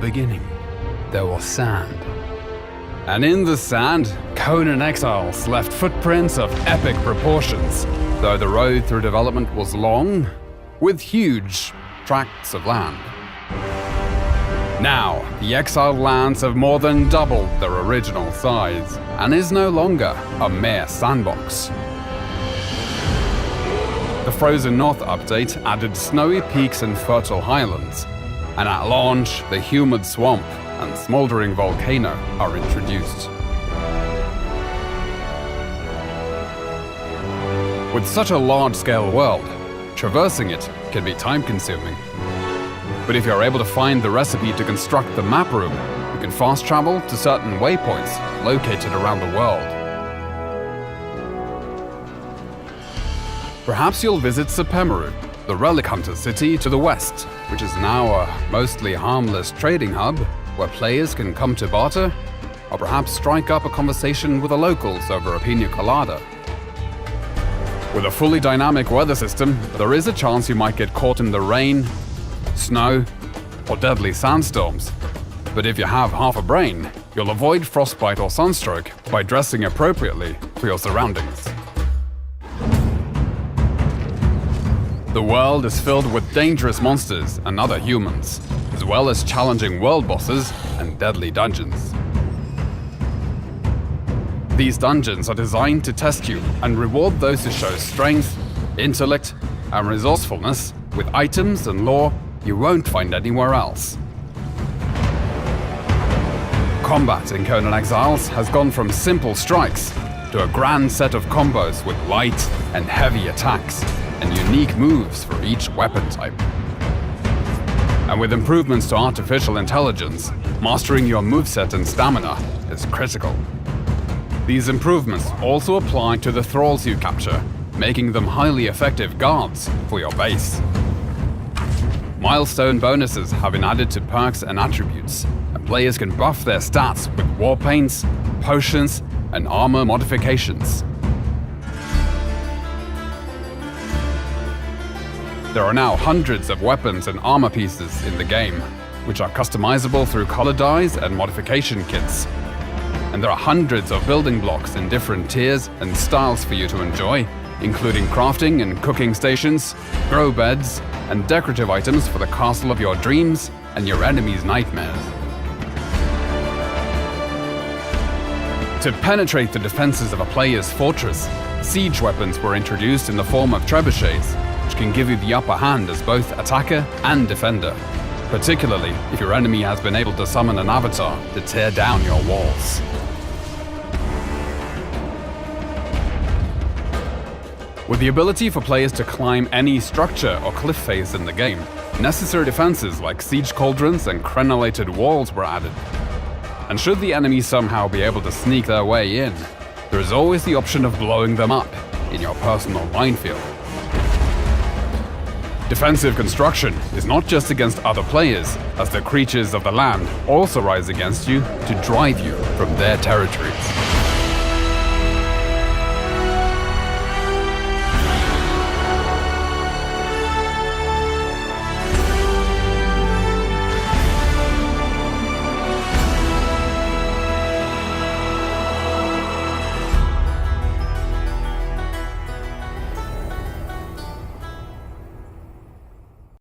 beginning, there was sand. And in the sand, CONAN EXILES left footprints of epic proportions, though the road through development was long, with huge tracts of land. Now, the exiled lands have more than doubled their original size, and is no longer a mere sandbox. The Frozen North update added snowy peaks and fertile highlands, and at launch, the humid swamp and smoldering volcano are introduced. With such a large-scale world, traversing it can be time-consuming. But if you're able to find the recipe to construct the map room, you can fast travel to certain waypoints located around the world. Perhaps you'll visit Sepemiru, the relic hunter city to the west, which is now a mostly harmless trading hub where players can come to barter, or perhaps strike up a conversation with the locals over a pina colada. With a fully dynamic weather system, there is a chance you might get caught in the rain, snow, or deadly sandstorms. But if you have half a brain, you'll avoid frostbite or sunstroke by dressing appropriately for your surroundings. The world is filled with dangerous monsters and other humans, as well as challenging world bosses and deadly dungeons. These dungeons are designed to test you and reward those who show strength, intellect, and resourcefulness with items and lore you won't find anywhere else. Combat in CONAN Exiles has gone from simple strikes to a grand set of combos with light and heavy attacks and unique moves for each weapon type. And with improvements to artificial intelligence, mastering your moveset and stamina is critical. These improvements also apply to the thralls you capture, making them highly effective guards for your base. Milestone bonuses have been added to perks and attributes, and players can buff their stats with war paints, potions, and armor modifications. There are now hundreds of weapons and armor pieces in the game, which are customizable through color dyes and modification kits. And there are hundreds of building blocks in different tiers and styles for you to enjoy, including crafting and cooking stations, grow beds, and decorative items for the castle of your dreams and your enemy's nightmares. To penetrate the defenses of a player's fortress, siege weapons were introduced in the form of trebuchets, which can give you the upper hand as both attacker and defender, particularly if your enemy has been able to summon an avatar to tear down your walls. With the ability for players to climb any structure or cliff face in the game, necessary defenses like siege cauldrons and crenellated walls were added. And should the enemy somehow be able to sneak their way in, there is always the option of blowing them up in your personal minefield. Defensive construction is not just against other players, as the creatures of the land also rise against you to drive you from their territories.